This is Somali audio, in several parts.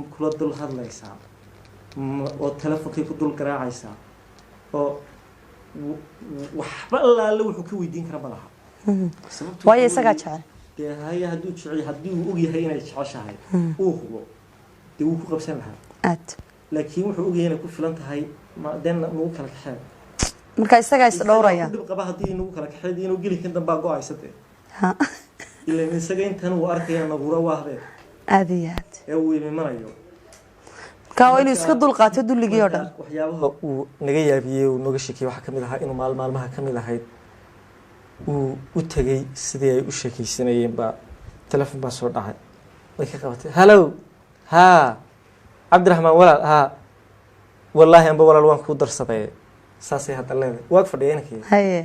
kula dul hadlaysaa oo telefonkii ku dul garaacaysaa oo waxba allaale wuxuu ka weydiin kara ma laha waayo isagaa jecel dee haya hadduu jecel haddii uu ogyahay inay jeceshahay uu hubo dee wuu ku qabsan lahaa aad laakiin wuxuu ogyahay inay ku filan tahay deen nagu kala kaxeen marka isagaa is dhowraya dib qaba haddii nagu kala kaxeed inuu geli kan dambaa go-aysatee ilaan isaga intan uu arkaya nagura waahbee aad iyo aad ee uu imanayo ka waa inuu iska dul qaato dulligii oo dhan waxyaabaha uu naga yaabiyey uu nooga sheekiyey waxaa ka mid ahaa inuu maalmaha ka mid ahayd uu u tegey sidii ay u sheekaysanayeen baa telefon baa soo dhacay way ka qabatay hallow haa cabdiraxmaan walaal haa wallaahi anba walaal waan kuu darsaday saasay hadda leedahay waag fadhiya inankii haye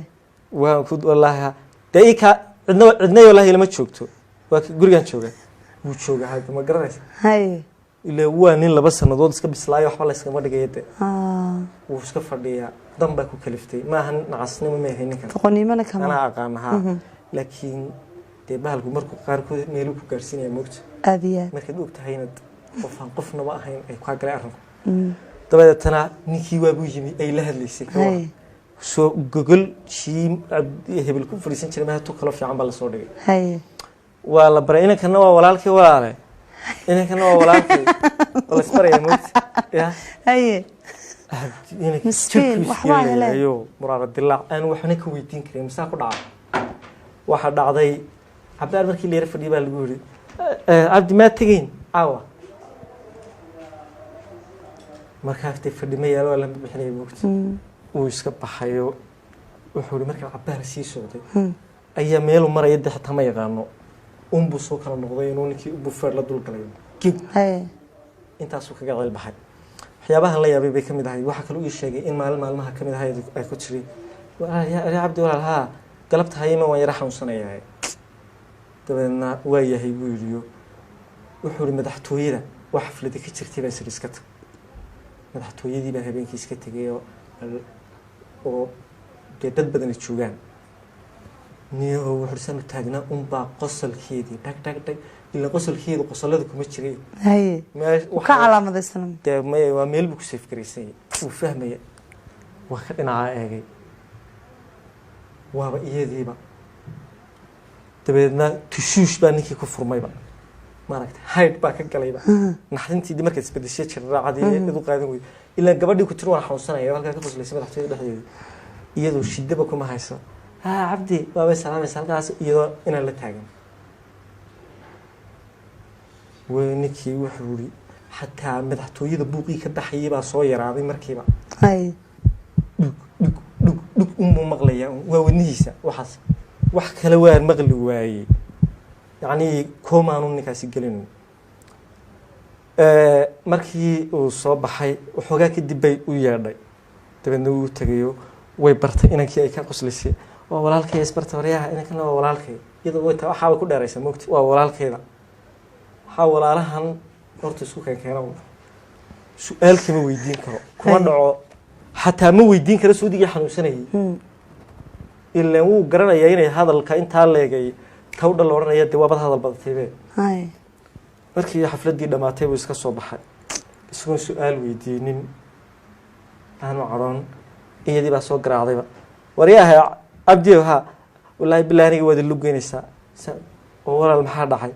waan ku wallaahi dee ii kaa cidna wallaahi lama joogto waa gurigaan jooga wuu jooga hadda ma garanaysa haye ilaa waa nin 2 sanadood iska bislaayo waxba la iskama dhigay de wuu iska fadhiyaa dan baa ku kaliftay maahan nacasnimo ma yahay ninkan toqonimana kama ana aqaanaha laakiin dee bahalku markuu qaarkood meelu ku gaarsiinaya moogta aad iyo aad markaad og tahay inaad qofna ma ahayn ay ku galay arrinku dabadeetana ninkii waa buu yimi ay la hadlaysay soo gogol shiim hebel ku fariisan jiray ma tu kala fiican baa la soo dhigay haye waa la baray inankana waa walaalkii walaale inankana waa walaalkii wala isbaraya moogta ya haye inanka miskiin waxba hele ayo muraara dilaac aan waxna ka weydiin karin masaa ku dhacay waxa dhacday cabdaar markii leer fadhiyo baa lagu yiri abdi ma tageen caawa markaa fadhima yaalo la bixinay moogta uu iska baxayo wuxuu markaa cabbaar sii socday ayaa meel maraya xitaa ma yaqaano buu soo kala noqday inuu ninkii buufeer la dul galay haye intaasuu kaga ceel baxay waxyaabahan la yaabay bay ka mid ahayd waxaa kale uu sheegay in maalmaha ka mid ahayd ay ku jiray yaa cabdi walaal haa galabta hayma waan yara xanuunsanayaa dabeedna waa yahay buu yidhi wuxuu yidhi madaxtooyada wax xaflada ka jirtay baa iska tag madaxtooyadii baa habeenkii iska tegay oo dee dad badan joogaan niyo wuxuu taagnaa baa qosolkeedii dhag ila qosolkeedu qosolada kuma jiray haye ka calaamadaysan dee waa meel buu ku safe gareysay uu fahmaya waa ka dhinaca eegay waaba iyadiiba dabeedna tushuush baa ninkii ku furmayba maaragtay hayd baa ka galayba naxdintii markaad isbedeshay jirraacadii idu qaadan wey ilaa gabadhii ku tiri waan xanuunsanaya halkaa ka qoslaysay madaxtooyada dhexdeeda iyadoo shidaba kuma hayso ها عبدي بابا سلام سالكاس يدو إن لا تاجن ونكي وحوري حتى مدحتو يد بوقي كدحيي با سو يراادي markiiba hay dug maqlaya waa wadnihiisa waxaas wax kale waan maqli waayay yani koomaanu ninkaasi galin markii uu soo baxay waxoogaa kadib bay u yeedhay dabeedna uu tagayo way bartay inankii ay ka qoslisay waa walaalkay isbarta wariyaha inankana waa walaalkay iyadoo way waxa ku dheeraysa moogta waa walaalkeeda waxa walaalahan horta isku keenay su'aal kama weydiin karo kuma dhaco xataa ma weydiin karo suudiga xanuunsanayay ilaa uu garanaya inay hadalka inta leegay tawdha la oranaya dawaabad hadal badatay hay markii xafladii dhamaatay uu iska soo baxay isagoo su'aal weydiinin aanu caroon iyadii baa soo garaacdayba wariyaha abdi ha wallahi billahi aniga wada lugeynaysa oo walaal maxaa dhacay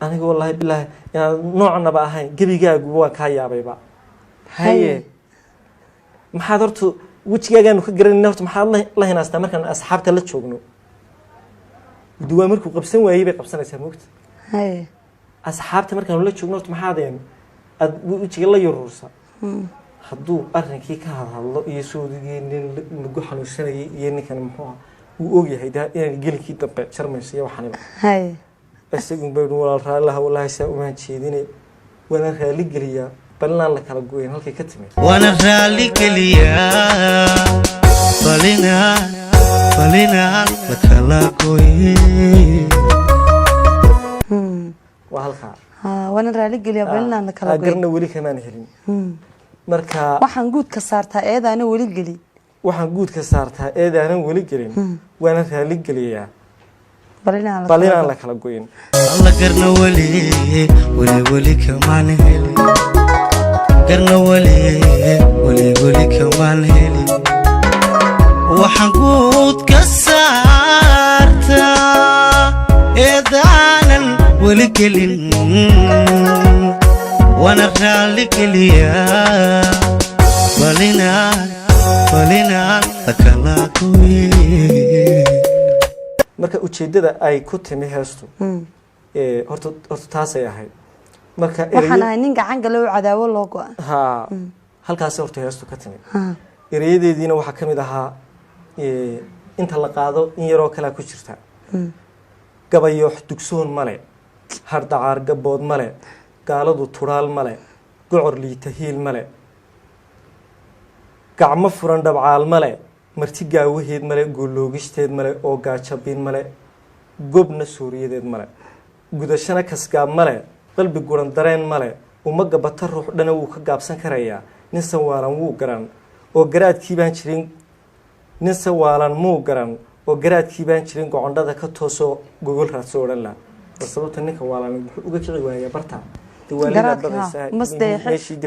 aniga wallahi billahi yaa noocna ba ahayn gabigaagu waa ka yaabayba haye maxaad hortu wajigaaga ka garanayna hortu maxaad la hinaastaa markaan asxaabta la joogno duwa markuu qabsan waayay bay qabsanaysaa moogta haye asxaabta markaan la joogno hortu maxaadeen ad wajiga la yurursa hadduu arrinkii ka hadlo iyo suudigii nin lagu xanuunsanayay iyo ninkan muxuu uu og yahay inaan gelinkii dambe jarmayso iyo waxaniba haye isagu baynu walaal raalaha wallahi saa uma jeedinay wana raali geliya ballan la kala gooyin halkay ka timid wana raali geliya balina la kala gooyin waa halka wana raali geliya balina la kala gooyin agarna wali kamaan helin marka waxaan guud ka saartaa eedaana wali gali waxaan guud ka saartaa eedaana wali galin wana raali geliya balinaan la kala goyn alla garna wali wali kamaan heli garna wali kamaan heli waxaan guud ka saartaa eedaanan wali gelin wana raali keliyaa balinaan la kala goyn marka ujeedada ay ku timi heestu horta taasay ahayd marka waxaan ahay nin gacan gale oo cadaawo loo go'an halkaas horta heestu ka timi erayadeediina waxaa ka mid ahaa inta la qaado in yaroo kale ku jirta gabayoox dugsoon male hardhacaar gabood male gaaladu turaal male gocor liita hiil male gacmo furan dhabcaal male marti gaawaheed male gooloogisteed male oo gaajabin male gobna suuriyadeed male gudashana kasgaab male qalbi guran dareen male uma gabata ruux dhana wuu ka gaabsan karayaa nin sawaalan wuu garan oo garaadkii baan jirin nin sawaalan muu garan oo garaadkii baan jirin gocondhada ka toosoo gogol raadso odhan la sababta ninka waalan wuxuu uga kici waayaa barta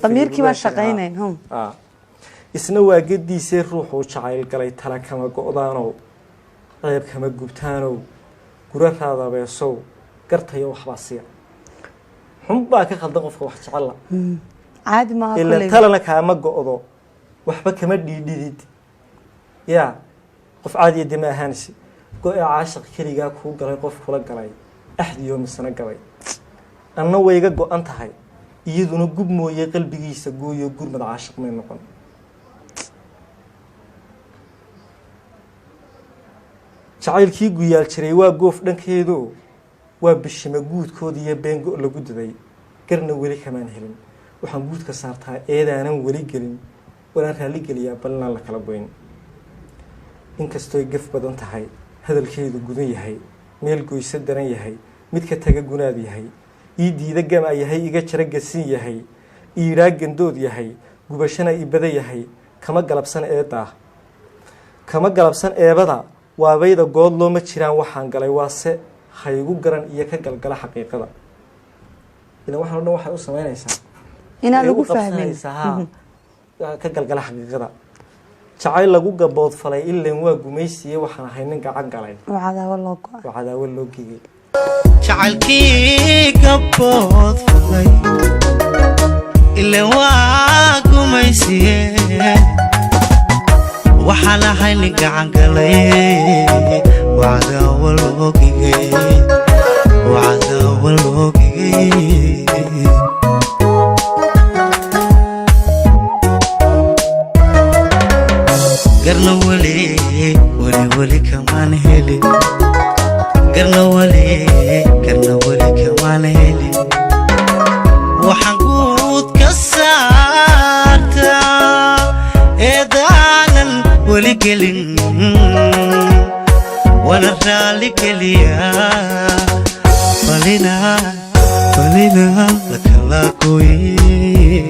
damiirkii baa shaqaynayn isna waa gediisee ruuxuu jacayl galay tala kama go'daanow ceeb kama gubtaanow gura raadabeesow gartayo waxbaa siya xunbaa ka khaldan qofka wax jecel la caadi maaha ila talana kaama go'do waxba kama dhiidhidid yaa qof caadiya dima ahaansi go'e caashiq keligaa kuu galay qof kula galay axdiyo misana gabay anna wayga go'an tahay iyaduna gub mooye qalbigiisa gooyo gurmad caashiq may noqon jacaylkii guyaal jiray waa goof dhankeedo waa bishima guudkood iyo beengo lagu daday garna weli kamaan helin waxaan guud ka saartaa eedaanan weli gelin walaan raali geliyaa balinaan la kala goyn inkastooy gaf badan tahay hadalkeedu gudan yahay meel goyso daran yahay mid ka taga gunaad yahay ii diida gama yahay iga jara gasin yahay iiraa gandood yahay gubashana ibada yahay kama galabsan eebada waabayda good looma jiraan waxaan galay waase haygu garan iyo ka galgala xaqiiqada ila waxaan dhan waxay u sameynaysaa inaan lagu fahmin ka galgala xaqiiqada jacayl lagu gabood falay ileen waa gumaysiye waxaan ahay nin gacan galay cadaawo loo gigay jacaylkii gabood falay ileen waa gumaysiye waxaan ahay nin gacan galay cadaawo loo gigay garna wali kamaan heli garna wali kamaan heli waxaan guud ka saartaa eedaanan wali gelin wana raali keliyaa balinaan la kala goyn